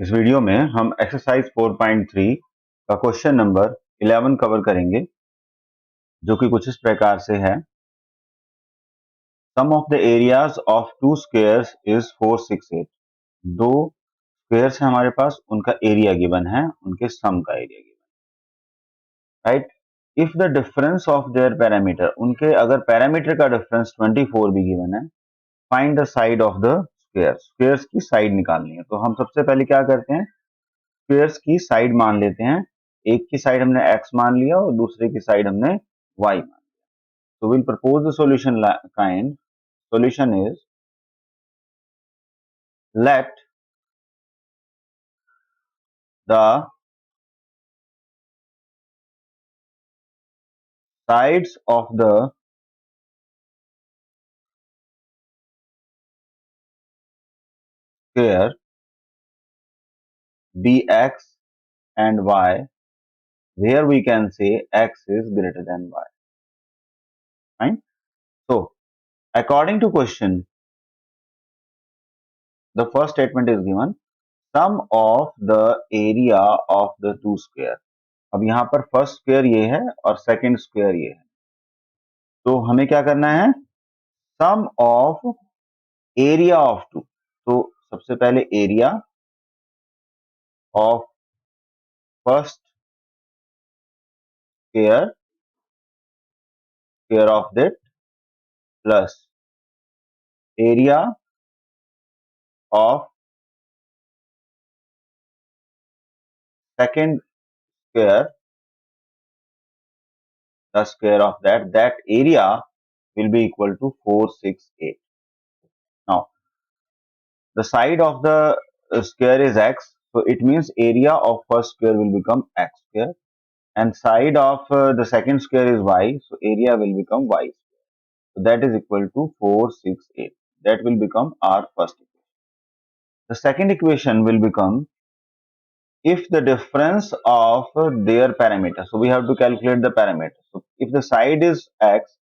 इस वीडियो में हम एक्सरसाइज 4.3 का क्वेश्चन नंबर 11 कवर करेंगे, जो कि कुछ इस प्रकार से है। Sum of the areas of two squares is 468। दो स्क्वायर्स हैं हमारे पास, उनका एरिया गिवन है, उनके सम का area given, right. If the difference of their parameter, उनके अगर पैरामीटर का डिफरेंस 24 भी गिवन है, find the side of the square. Squares की साइड निकालनी है, तो हम सबसे पहले क्या करते हैं, स्क्वायर्स की साइड मान लेते हैं। एक की साइड हमने x मान लिया और दूसरे की साइड हमने y मान लिया। तो will propose the solution kind. Solution is let the sides of the square be x and y, where we can say x is greater than y. Fine. So according to question, the first statement is given, sum of the area of the two square. अब यहाँ पर first square ये है और second square ये है, तो हमें क्या करना है, sum of area of to. तो सबसे पहले area of first square of that plus area of second square, the square of that area will be equal to 468. Now the side of the square is x, so it means area of first square will become x square, and side of the second square is y, so area will become y square. So that is equal to 468. That will become our first equation. The second equation will become, if the difference of their parameter, so we have to calculate the parameter. So if the side is x,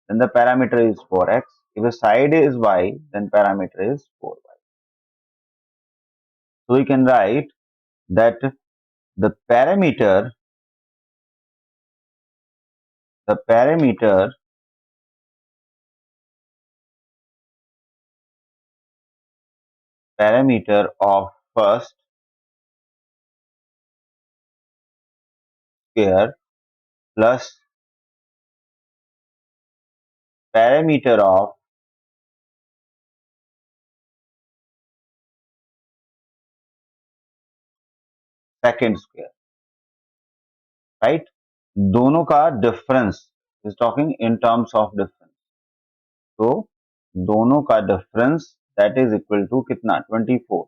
then the parameter is 4x. If the side is y, then parameter is 4y. So we can write that the parameter of first square plus parameter of second square, right? दोनों का difference is talking in terms of difference. तो दोनों का difference that is equal to कितना, 24.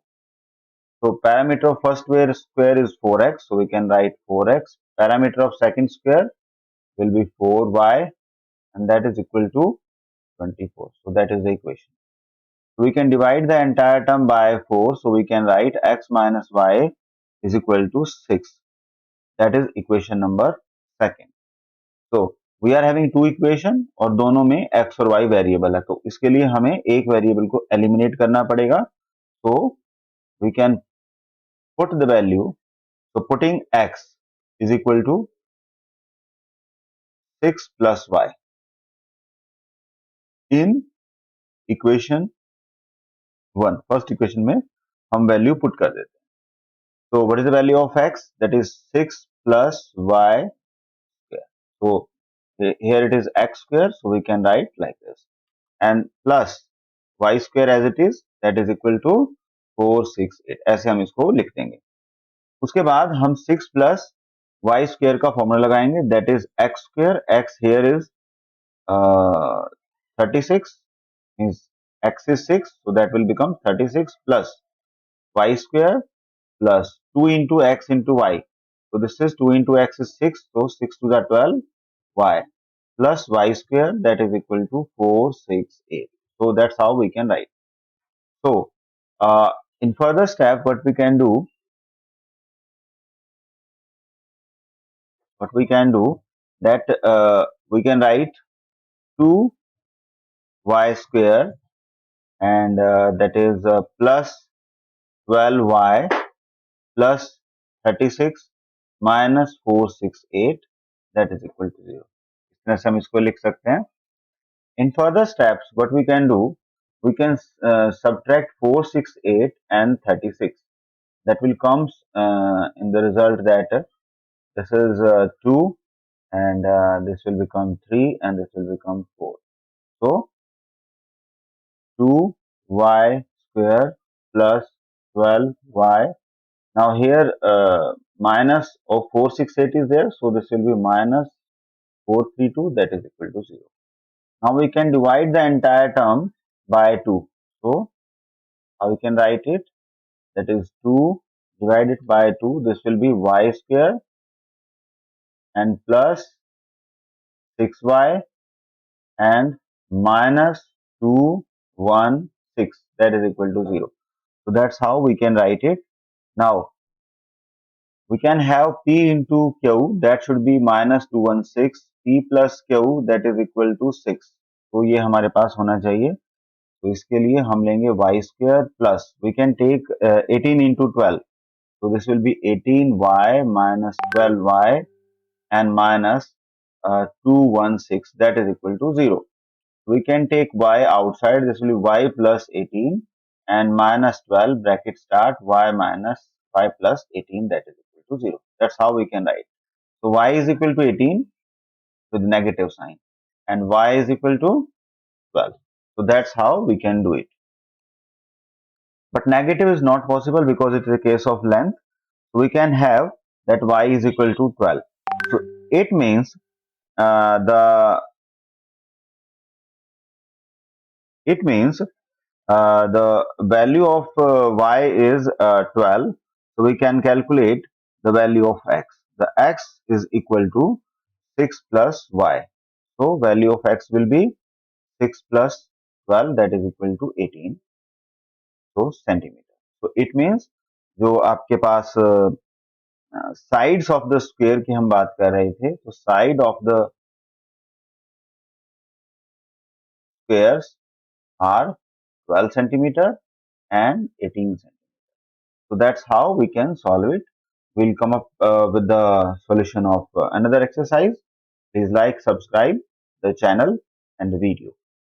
So parameter of first square is 4x, so we can write 4x. Parameter of second square will be 4y, and that is equal to 24. So that is the equation. So we can divide the entire term by 4. So we can write x minus y is equal to 6. That is equation number second. So we are having two equation और दोनों में x और y variable है, तो इसके लिए हमें एक वेरिएबल को एलिमिनेट करना पड़ेगा. So we can put the value. So putting x is equal to 6 plus y in equation 1. First equation में हम वैल्यू पुट कर देते हैं. So what is the value of x? That is 6 plus y square. So here it is x square, so we can write like this, and plus y square as it is, that is equal to 468. ऐसे हम इसको लिख देंगे. उसके बाद हम 6 plus y square का formula लगाएंगे, that is x square. X here is 36, means x is 6, so that will become 36 plus y square plus 2 into x into y. So this is 2 into x is 6, so 6 to the 12 y plus y square, that is equal to 468. So that's how we can write. So in further step, what we can do, that we can write 2y square, and that is plus 12y plus 36 minus 468 that is equal to 0. इस तरह से हम इसको लिख सकते हैं. In further steps, what we can do, we can subtract 468 and 36. That will comes in the result that this is 2 and this will become 3 and this will become 4. So 2y square plus 12y. Now here minus of 468 is there, so this will be minus 432 that is equal to 0. Now we can divide the entire term by 2. So how we can write it? That is 2 divided by 2. This will be y square and plus 6y and minus 216 that is equal to 0. So that's how we can write it. Now we can have p into q, that should be minus 216, p plus q that is equal to 6. तो ये हमारे पास होना चाहिए. तो इसके लिए हम लेंगे y square plus we can take 18 into 12. So this will be 18y minus 12y and minus 216 that is equal to 0. We can take y outside. This will be y plus 18 and minus 12 bracket start y minus y plus 18 that is equal to 0. That's how we can write. So y is equal to 18 with negative sign and y is equal to 12. So that's how we can do it. But negative is not possible because it is a case of length. So we can have that y is equal to 12. So it means the value of y is 12. So we can calculate the value of x. The x is equal to 6 plus y. So value of x will be 6 plus 12 that is equal to 18 so centimeter. So it means जो आपके पास sides of the square की हम बात कर रहे थे, तो side of the squares are 12 centimeter and 18 centimeter. So that's how we can solve it. We'll come up with the solution of another exercise. Please like, subscribe the channel and the video.